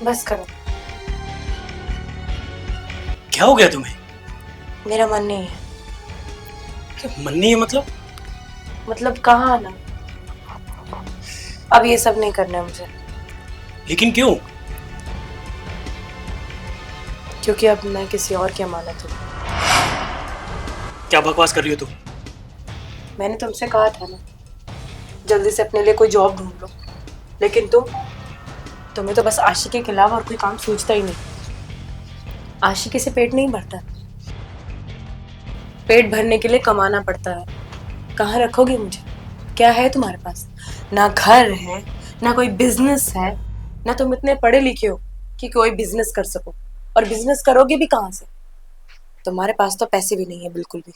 बस करो। क्या हो गया तुम्हें? मेरा मन नहीं है। क्या मन नहीं है मतलब कहाँ आना? अब ये सब नहीं करना है मुझे। लेकिन क्यों? क्योंकि अब मैं किसी और की अमानत हूँ। क्या बकवास कर रही हो तुम? मैंने तुमसे कहा था ना, जल्दी से अपने लिए कोई जॉब ढूंढ लो। लेकिन तुम्हें तो बस आशिकी के अलावा और कोई काम सूझता ही नहीं। आशिकी से पेट नहीं भरता, पेट भरने के लिए कमाना पड़ता है। कहाँ रखोगे मुझे? क्या है तुम्हारे पास? ना घर है, ना कोई बिजनेस है, ना तुम इतने पढ़े लिखे हो कि कोई बिजनेस कर सको। और बिजनेस करोगे भी कहाँ से? तुम्हारे पास तो पैसे भी नहीं है बिल्कुल भी।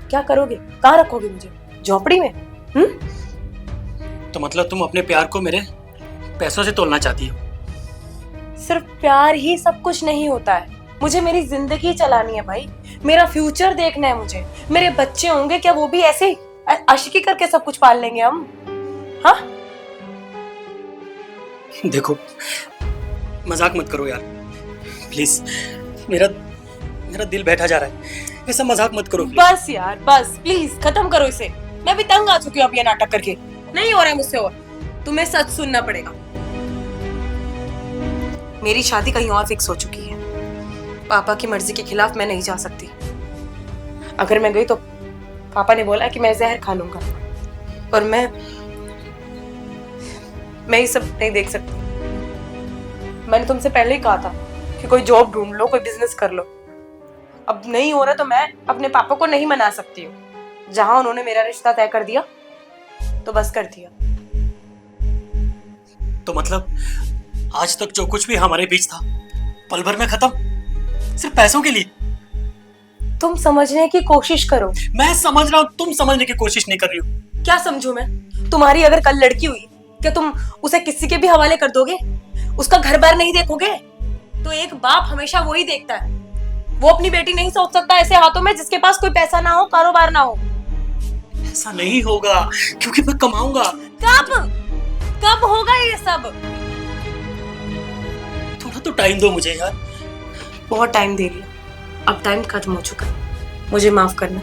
क्या करोगे? कहाँ रखोगे मुझे? झोपड़ी में? तो मतलब तुम अपने प्यार को मेरे पैसों से तोलना चाहती हो? सिर्फ प्यार ही सब कुछ नहीं होता है। मुझे मेरी जिंदगी चलानी है भाई, मेरा फ्यूचर देखना है मुझे। मेरे बच्चे होंगे, क्या वो भी ऐसे आशिकी करके सब कुछ पाल लेंगे हम? हाँ? देखो, मजाक मत करो यार, प्लीज। मेरा दिल बैठा जा रहा है, ऐसा मजाक मत करो। बस यार बस, प्लीज खत्म करो इसे। मैं भी तंग आ चुकी हूँ अब ये नाटक करके। नहीं हो रहा है मुझसे और। तुम्हें सच सुनना पड़ेगा। मेरी शादी कहीं और फिक्स हो चुकी है। पापा की मर्जी के खिलाफ मैं नहीं जा सकती। अगर मैं गई तो पापा ने बोला कि मैं जहर खा लूंगा, और मैं ये सब नहीं देख सकती। मैंने तुमसे पहले ही कहा था कि कोई जॉब ढूंढ लो, कोई बिजनेस कर लो। अब नहीं हो रहा तो मैं अपने पापा को नहीं मना सकती हूँ। जहां उन्होंने मेरा रिश्ता तय कर दिया तो बस कर दिया। तो मतलब आज तक जो कुछ भी हमारे बीच था पल भर में खत्म, सिर्फ पैसों के लिए? तुम समझने की कोशिश करो। मैं समझ रहा हूँ, तुम समझने की कोशिश नहीं कर रही हो। क्या समझू मैं? तुम्हारी अगर कल लड़की हुई, क्या तुम उसे किसी के भी हवाले कर दोगे? उसका घर बार नहीं देखोगे? तो एक बाप हमेशा वही देखता है। वो अपनी बेटी नहीं सोच सकता ऐसे हाथों में जिसके पास कोई पैसा ना हो, कारोबार ना हो। ऐसा नहीं होगा, क्योंकि मैं कमाऊंगा। कब होगा ये सब? थोड़ा तो टाइम दो मुझे यार। बहुत टाइम दे रही हो, अब टाइम खत्म हो चुका है। मुझे माफ करना,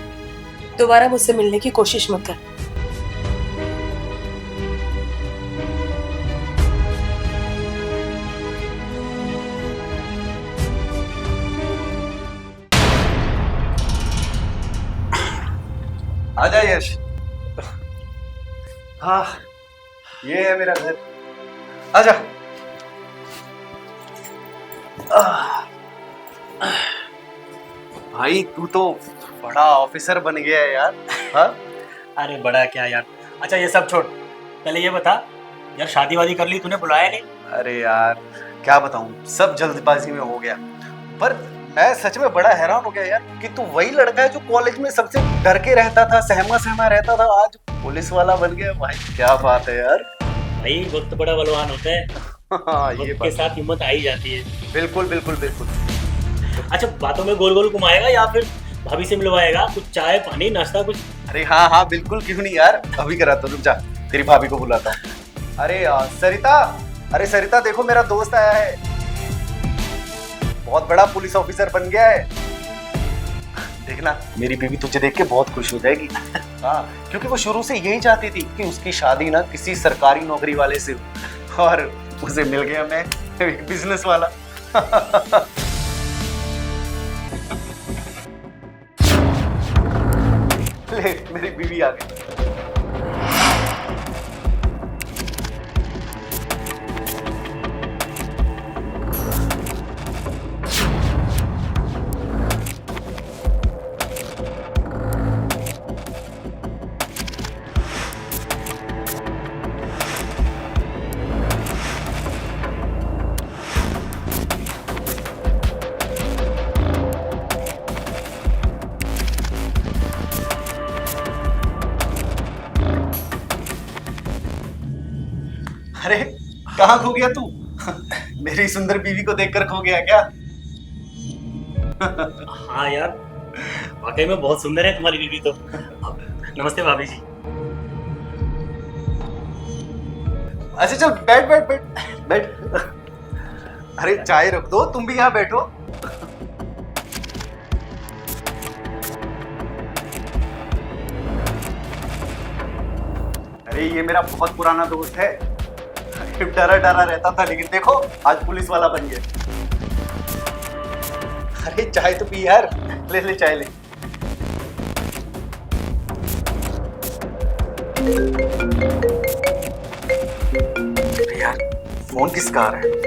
दोबारा मुझसे मिलने की कोशिश मत कर। आजा यश। हाँ, ये है मेरा घर। आजा। भाई तू तो बड़ा ऑफिसर बन गया है यार। हाँ? अरे बड़ा क्या यार। अच्छा ये सब छोड़, पहले ये बता यार, शादी वादी कर ली, तूने बुलाया नहीं? अरे यार क्या बताऊं, सब जल्दबाजी में हो गया। पर मैं सच में बड़ा हैरान हो गया यार कि तू वही लड़का है जो कॉलेज में सबसे डर के रहता था, सहमा सहमा रहता था, आज पुलिस वाला बन गया। भाई क्या बात है यार। भाई वक्त बड़ा बलवान होता है। हाँ, ये वक्त के साथ हिम्मत आ ही जाती है। बिल्कुल बिल्कुल बिल्कुल। अच्छा बातों में गोल गोल घुमाएगा या फिर भाभी से मिलवाएगा? कुछ चाय पानी नाश्ता कुछ? अरे हाँ हाँ बिल्कुल, क्यों नहीं यार, अभी कराता हूँ। रुक जा, तेरी भाभी को बुलाता हूँ। अरे सरिता, अरे सरिता देखो मेरा दोस्त आया है, बहुत बड़ा पुलिस ऑफिसर बन गया है। देखना मेरी बीवी तुझे देख के बहुत खुश हो जाएगी। हाँ, क्योंकि वो शुरू से यही चाहती थी कि उसकी शादी ना किसी सरकारी नौकरी वाले से हो, और उसे मिल गया मैं, एक बिजनेस वाला। ले मेरी बीवी आ गई। अरे कहाँ खो गया तू? मेरी सुंदर बीवी को देखकर खो गया क्या? हाँ यार, वाकई में बहुत सुंदर है तुम्हारी बीवी तो। नमस्ते भाभी जी। अच्छा चल बैठ बैठ बैठ बैठ। अरे चाय रख दो, तुम भी यहाँ बैठो। अरे ये मेरा बहुत पुराना दोस्त है। डरा डरा रहता था, लेकिन देखो आज पुलिस वाला बन गया। अरे चाय तो पी यार, ले ले चाय ले। अरे यार फोन किसका आ रहा है?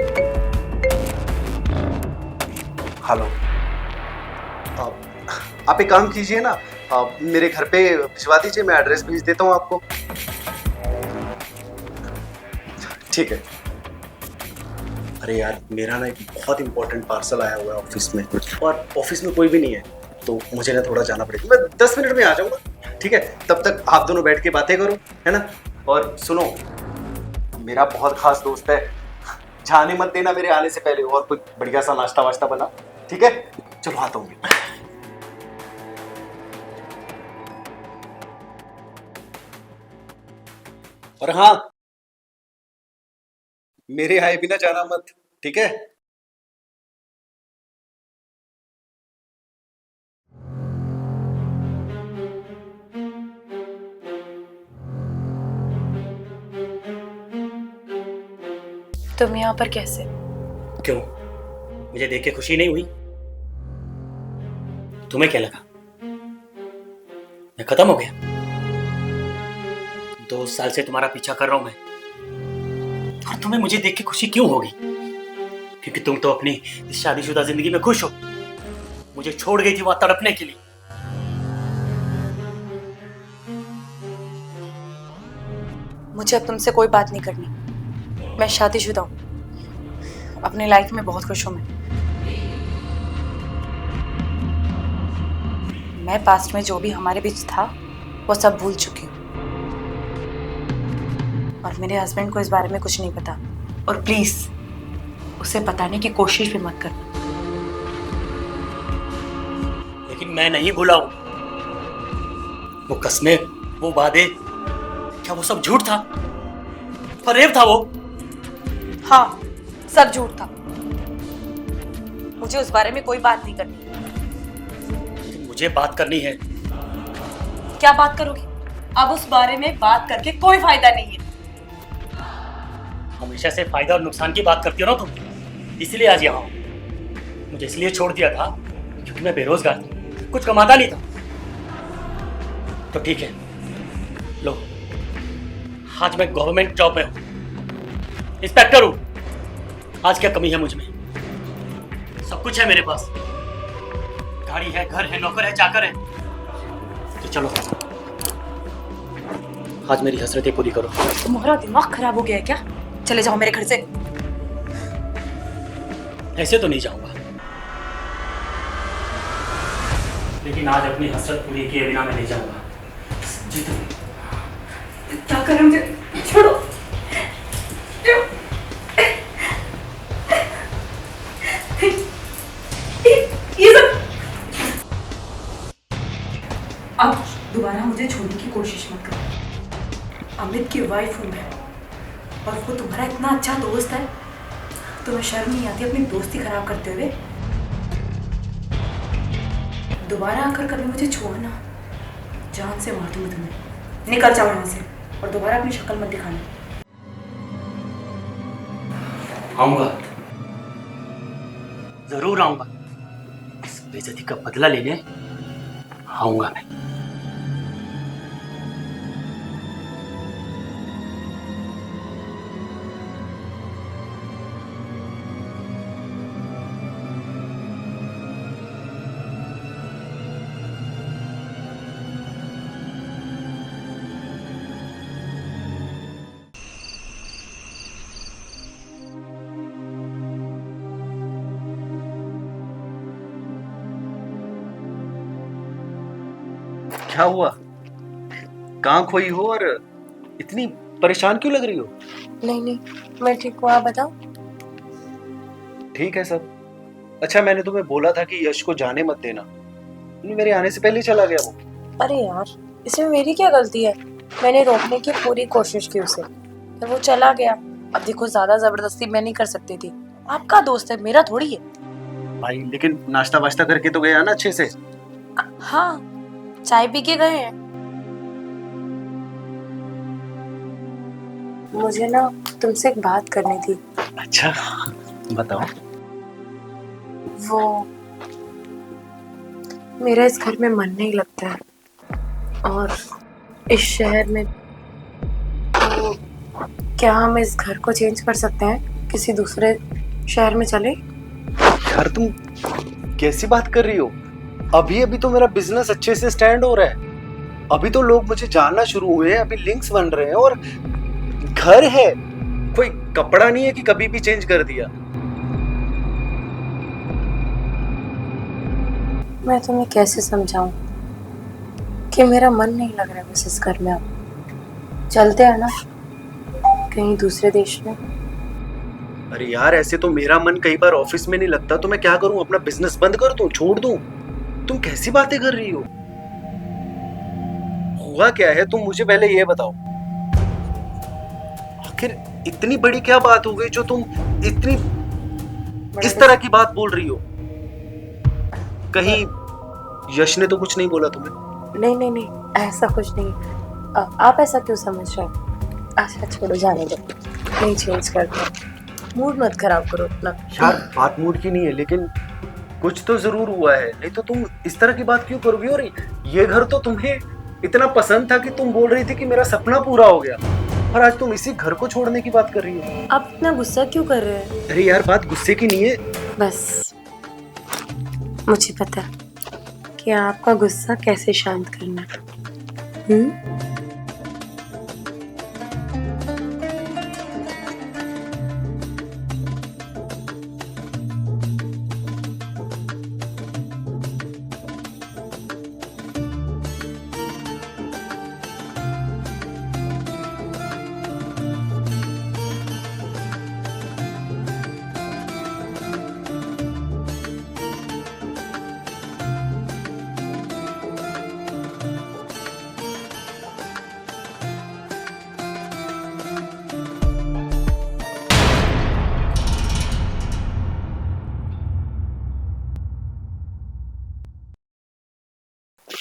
हेलो, आप एक काम कीजिए ना, आप मेरे घर पे भिजवा दीजिए, मैं एड्रेस भेज देता हूँ आपको। ठीक है। अरे यार मेरा ना एक बहुत इंपॉर्टेंट पार्सल आया हुआ है ऑफिस में, और ऑफिस में कोई भी नहीं है, तो मुझे ना थोड़ा जाना पड़ेगा। मैं 10 मिनट में आ जाऊंगा, ठीक है? तब तक आप दोनों बैठ के बातें करो, है ना? और सुनो, मेरा बहुत खास दोस्त है, जाने मत देना मेरे आने से पहले, और कुछ बढ़िया सा नाश्ता वाश्ता बना, ठीक है? चलो आता हूँ। और हाँ, मेरे आए बिना जाना मत, ठीक है? तुम यहाँ पर कैसे? क्यों, मुझे देख के खुशी नहीं हुई? तुम्हें क्या लगा मैं खत्म हो गया? 2 साल से तुम्हारा पीछा कर रहा हूं मैं, और तुम्हें मुझे देख के खुशी क्यों होगी? क्योंकि तुम तो अपनी इस शादीशुदा जिंदगी में खुश हो, मुझे छोड़ गई थी वहां तड़पने के लिए। मुझे अब तुमसे कोई बात नहीं करनी। मैं शादीशुदा हूँ, अपनी लाइफ में बहुत खुश हूँ। मैं पास्ट में जो भी हमारे बीच था वो सब भूल चुकी हूँ, और मेरे हस्बैंड को इस बारे में कुछ नहीं पता। और प्लीज उसे बताने की कोशिश भी मत करना। लेकिन मैं नहीं भूला हूं वो कस्में, वो वादे, क्या वो सब झूठ था? फरेब था वो? हाँ, सब झूठ था। मुझे उस बारे में कोई बात नहीं करनी। मुझे बात करनी है। क्या बात करोगी? अब उस बारे में बात करके कोई फायदा नहीं है। हमेशा से फायदा और नुकसान की बात करती हो ना तुम, इसलिए आज यहाँ हूं। मुझे इसलिए छोड़ दिया था क्योंकि मैं बेरोजगार था, कुछ कमाता नहीं था। तो ठीक है, लो, आज मैं गवर्नमेंट जॉब में हूं, इंस्पेक्टर हूं। आज क्या कमी है मुझ में? सब कुछ है मेरे पास, गाड़ी है, घर है, नौकर है, चाकर है। तो चलो आज मेरी हसरतें पूरी करो। तुम्हारा दिमाग खराब हो गया है क्या? चले जाओ मेरे घर से। ऐसे तो नहीं जाऊंगा, लेकिन आज अपनी हसरत पूरी किए बिना मैं नहीं जाऊंगा। जीतू, क्या करें? मुझे छोड़ो। ये सब अब दोबारा मुझे छोड़ने की कोशिश मत करो। अमित की वाइफ हूँ मैं, और वो तुम्हारा इतना अच्छा दोस्त है, तुम्हें शर्म नहीं आती अपनी दोस्ती खराब करते हुए? दोबारा आकर कभी मुझे छुआना, जान से मार दूंगी तुम्हें। निकल जाओ यहाँ से, और दोबारा अपनी शक्ल मत दिखाना। आऊंगा, जरूर आऊंगा। इस बेइज्जती का बदला लेने आऊंगा मैं। क्या हुआ? कहाँ खोई हो और इतनी परेशान क्यों लग रही हो? नहीं नहीं, मैं ठीक हूँ, आप बताओ। ठीक है सब। अच्छा, मैंने तुम्हें बोला था कि यश को जाने मत देना, मेरे आने से पहले चला गया वो। अरे यार, इसमें मेरी क्या गलती है? मैंने रोकने की पूरी कोशिश की उसे, पर वो चला गया। अब देखो, ज्यादा जबरदस्ती मैं नहीं कर सकती थी। आपका दोस्त है, मेरा थोड़ी है। भाई लेकिन नाश्ता वाश्ता करके तो गया ना अच्छे से? हाँ, चाय पी के गए हैं। मुझे ना तुमसे एक बात करनी थी। अच्छा, बताओ। वो मेरा इस घर में मन नहीं लगता है, और इस शहर में, तो क्या हम इस घर को चेंज कर सकते हैं, किसी दूसरे शहर में चले? यार तुम कैसी बात कर रही हो? अभी अभी तो मेरा बिजनेस अच्छे से स्टैंड हो रहा है, अभी तो लोग मुझे जानना शुरू हुए हैं, अभी लिंक्स बन रहे हैं, और घर है, कोई कपड़ा नहीं है कि कभी भी चेंज कर दिया। मैं तुम्हें कैसे समझाऊं कि मेरा मन नहीं लग रहा है बस इस घर में। अब चलते हैं ना कहीं दूसरे देश में। अरे यार, ऐसे तो मेरा मन कई बार ऑफिस में नहीं लगता, तो मैं क्या करूं? अपना बिजनेस बंद कर दूं, छोड़ दूं? तुम कैसी बातें कर रही हो? हुआ क्या है, तुम मुझे पहले ये बताओ। आखिर इतनी बड़ी क्या बात हो गई जो तुम इतनी इस तरह की बात बोल रही हो? कहीं यश ने तो कुछ नहीं बोला तुम्हें? नहीं नहीं नहीं, ऐसा कुछ नहीं। आप ऐसा क्यों समझ रहे हो? अच्छा छोड़ो, जाने दो, नहीं चेंज करते। मूड मत खराब करो अपना। यार बात मूड की नहीं है, लेकिन कुछ तो जरूर हुआ है, नहीं तो तुम इस तरह की बात क्यों करोगी? और ये घर तो तुम्हें इतना पसंद था कि तुम बोल रही थी कि मेरा सपना पूरा हो गया, और आज तुम इसी घर को छोड़ने की बात कर रही हो। आप इतना गुस्सा क्यों कर रहे हैं? अरे यार, बात गुस्से की नहीं है। बस मुझे पता है कि आपका गुस्सा कैसे शांत करना है।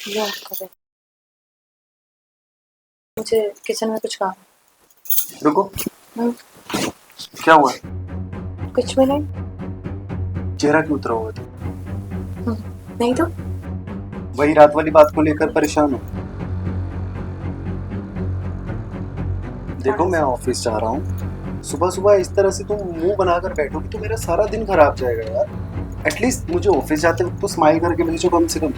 ये आप करें। मुझे किचन में कुछ काम है। रुको, हम्म, क्या हुआ? कुछ भी नहीं। चेहरा क्यों उतरा हुआ था? नहीं तो वही रात वाली बात को लेकर परेशान हो? देखो, मैं ऑफिस जा रहा हूँ, सुबह सुबह इस तरह से तुम मुंह बनाकर बैठोगी तो मेरा सारा दिन खराब जाएगा यार। एटलीस्ट मुझे ऑफिस जाते वक्त तो स्माइल करके भेजो कम से कम।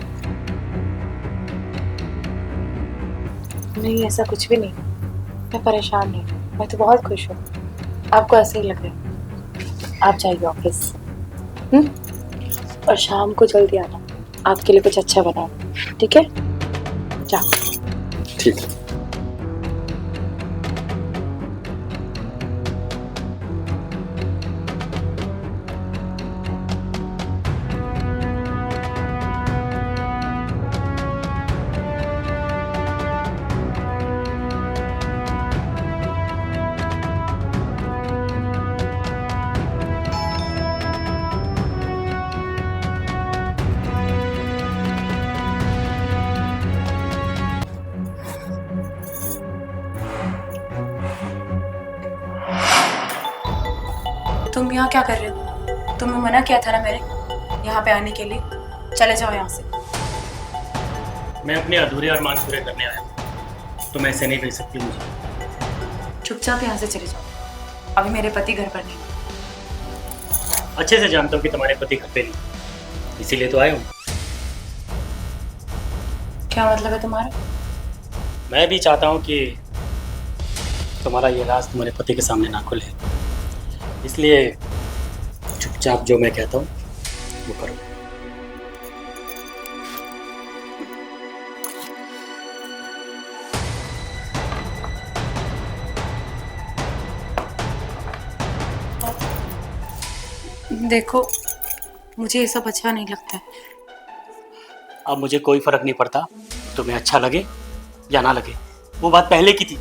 नहीं, ऐसा कुछ भी नहीं। मैं परेशान नहीं, मैं तो बहुत खुश हूँ। आपको ऐसे ही लग रहा है। आप जाइए ऑफिस, और शाम को जल्दी आना, आपके लिए कुछ अच्छा बनाओ, ठीक है? जाओ। ठीक है। तुम यहाँ क्या कर रहे हो? तुमने मना किया था ना मेरे यहाँ पे आने के लिए। चले जाओ यहाँ से। मैं अपने अधूरे अरमान पूरे करने आया हूँ, तुम ऐसे नहीं भेज सकती मुझे। चुपचाप यहाँ से चले जाओ। अभी मेरे पति घर पर नहीं। अच्छे से जानता हूँ कि तुम्हारे पति घर पे नहीं, इसीलिए तो आया हूँ। क्या मतलब है तुम्हारा? मैं भी चाहता हूँ कि तुम्हारा ये राज तुम्हारे पति के सामने ना खुले, इसलिए चुपचाप जो मैं कहता हूँ वो करो। देखो, मुझे ये सब अच्छा नहीं लगता है। अब मुझे कोई फर्क नहीं पड़ता तुम्हें अच्छा लगे या ना लगे, वो बात पहले की थी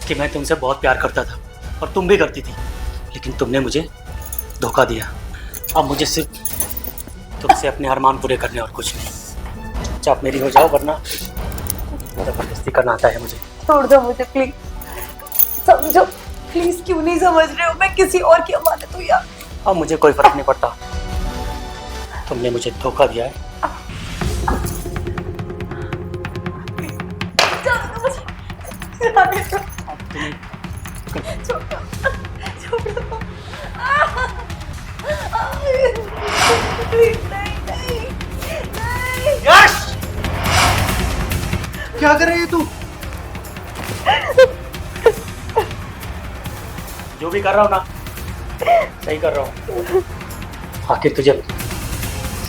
कि मैं तुमसे बहुत प्यार करता था, और तुम भी करती थी, लेकिन तुमने मुझे धोखा दिया। अब मुझे सिर्फ तुमसे अपने अरमान पूरे करने और कुछ नहीं। चुपचाप मेरी हो जाओ, वरना जबरदस्ती करना आता है मुझे। छोड़ दो मुझे प्लीज, समझो प्लीज। क्यों नहीं समझ रहे हो? मैं किसी और की अमानत हूँ यार। अब मुझे कोई फर्क नहीं पड़ता, तुमने मुझे धोखा दिया है। जाने दो। छोड़ दो, छोड़ दो। नहीं, नहीं, नहीं। यश, क्या कर रही है तू? जो भी कर रहा हूँ ना, सही कर रहा हूँ। आखिर तुझे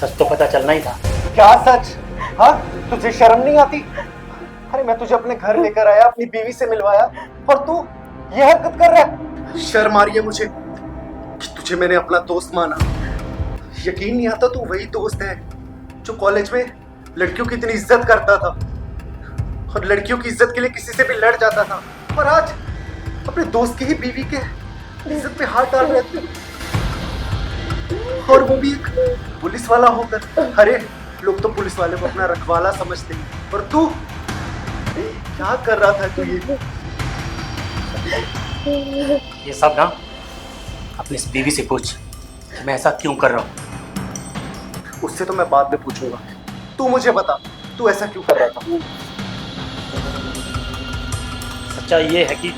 सच तो पता चलना ही था। क्या सच? हाँ, तुझे शर्म नहीं आती? अरे मैं तुझे अपने घर लेकर आया, अपनी बीवी से मिलवाया, और तू ये हरकत कर रहा है। शर्म आ रही है मुझे कि तुझे मैंने अपना दोस्त माना। यकीन नहीं आता, तू वही दोस्त है जो कॉलेज में लड़कियों की इतनी इज्जत करता था और लड़कियों की इज्जत के लिए किसी से भी लड़ जाता था, और आज अपने दोस्त की ही बीवी के इज्जत पे हाथ डाल रहे थे, और वो भी एक पुलिस वाला होकर। अरे लोग तो पुलिस वाले को अपना रखवाला समझते हैं, और तू क्या कर रहा था तू? ये सब ना अपनी इस बीवी से पूछ कि मैं ऐसा क्यों कर रहा हूँ। उससे तो मैं बाद में पूछूंगा, तू मुझे बता, तू ऐसा क्यों कर रहा था? सच्चाई ये है कि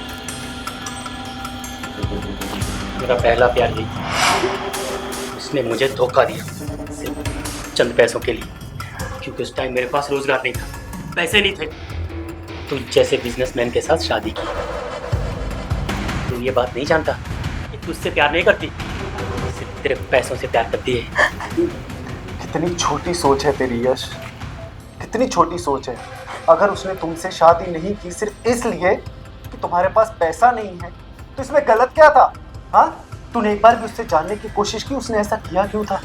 मेरा पहला प्यार यही था। उसने मुझे धोखा दिया सिर्फ चंद पैसों के लिए, क्योंकि उस टाइम मेरे पास रोजगार नहीं था, पैसे नहीं थे। तू जैसे बिजनेसमैन के साथ शादी की। तू ये बात नहीं जानता कि तू उससे प्यार नहीं करती, सिर्फ तेरे पैसों से प्यार करती है। कितनी छोटी सोच है तेरी यश, कितनी छोटी सोच है। अगर उसने तुमसे शादी नहीं की सिर्फ इसलिए कि तुम्हारे पास पैसा नहीं है, तो इसमें गलत क्या था? हाँ, तूने एक बार भी उससे जानने की कोशिश की उसने ऐसा किया क्यों था?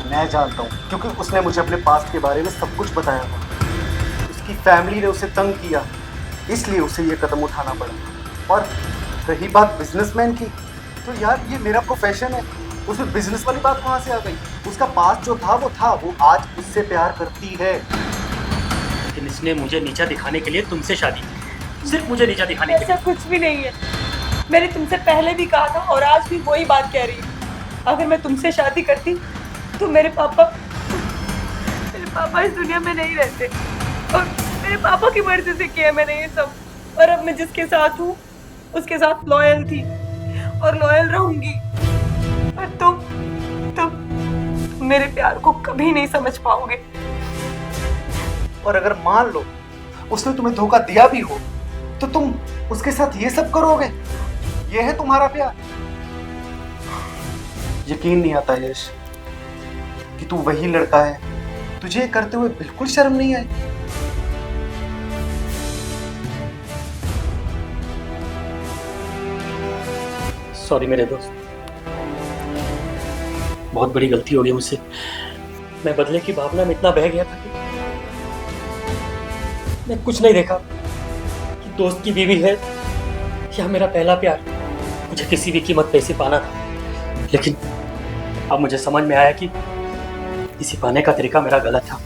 मैं जानता हूँ, क्योंकि उसने मुझे अपने पास्ट के बारे में सब कुछ बताया था। उसकी फैमिली ने उसे तंग किया, इसलिए उसे ये कदम उठाना पड़ा। और रही बात बिजनेसमैन की, तो यार ये मेरा प्रोफेशन है, उसमें बिजनेस वाली बात कहाँ से आ गई? उसका पास्ट जो था वो आज उससे प्यार करती है। लेकिन इसने मुझे नीचा दिखाने के लिए तुमसे शादी की, सिर्फ मुझे नीचा दिखाने के लिए। ऐसा कुछ भी नहीं है। मैंने तुमसे पहले भी कहा था और आज भी वही बात कह रही हूँ। अगर मैं तुमसे शादी करती तो मेरे पापा इस दुनिया में नहीं रहते, और मेरे पापा की मर्जी से किया मैंने ये सब। और अब मैं जिसके साथ हूँ उसके साथ लॉयल थी और लॉयल रहूंगी। और तुम मेरे प्यार को कभी नहीं समझ पाओगे। और अगर मान लो उसने तुम्हें धोखा दिया भी हो, तो तुम उसके साथ ये सब करोगे? ये है तुम्हारा प्यार? यकीन नहीं आता यश कि तू वही लड़का है, तुझे ये करते हुए बिल्कुल शर्म नहीं आई। सॉरी मेरे दोस्त, बहुत बड़ी गलती हो गई मुझसे। मैं बदले की भावना में इतना बह गया था कि मैं कुछ नहीं देखा कि दोस्त की बीवी है या मेरा पहला प्यार। मुझे किसी भी कीमत पे इसे पाना था, लेकिन अब मुझे समझ में आया कि इसे पाने का तरीका मेरा गलत था।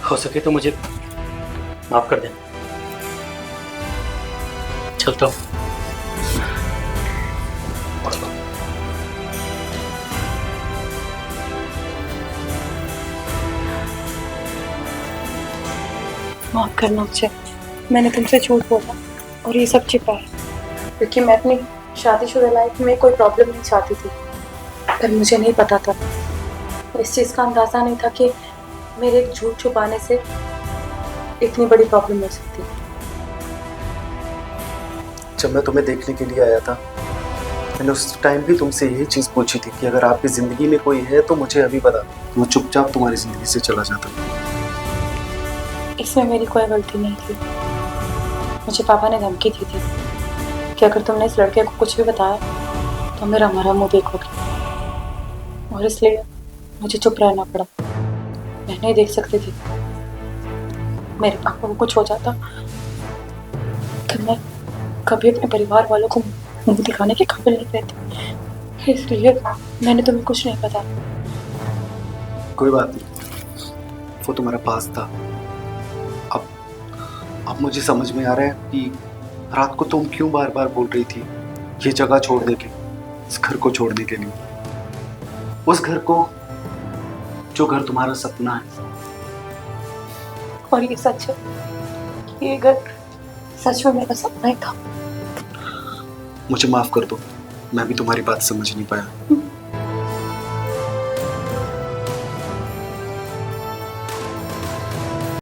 हो सके तो मुझे माफ कर देना। चलता हूँ। माफ करना मुझे, मैंने तुमसे झूठ बोला और ये सब छिपाया, क्योंकि मैं अपनी शादीशुदा लाइफ में कोई प्रॉब्लम नहीं चाहती थी। पर मुझे नहीं पता था, इस चीज़ का अंदाज़ा नहीं था कि मेरे एक झूठ छुपाने से इतनी बड़ी प्रॉब्लम हो सकती है। जब मैं तुम्हें देखने के लिए आया था, मैंने उस टाइम भी तुमसे यही चीज़ पूछी थी कि अगर आपकी ज़िंदगी में कोई है तो मुझे अभी बता दो। वो चुपचाप तुम्हारी ज़िंदगी से चला जाता। इसमें मेरी कोई गलती नहीं थी। मुझे पापा ने धमकी दी थी कि अगर तुमने इस लड़के को कुछ भी बताया तो मेरा मरा मुँह देखोगे, और इसलिए मुझे चुप रहना पड़ा। मैं नहीं देख सकती थी मेरे पापा को कुछ हो जाता तो मैं कभी अपने परिवार वालों को मुंह दिखाने के काबिल नहीं रहती, इसलिए मैंने तुम्हें कुछ नहीं बताया। कोई बात नहीं, वो तुम्हारा पास था। अब मुझे समझ में आ रहा है कि रात को तुम क्यों बार बार बोल रही थी ये जगह छोड़ने के, इस घर को छोड़ने के लिए, उस घर को जो घर तुम्हारा सपना है। और ये सच है, ये घर सच में मेरा सपना ही था। मुझे माफ कर दो, मैं भी तुम्हारी बात समझ नहीं पाया।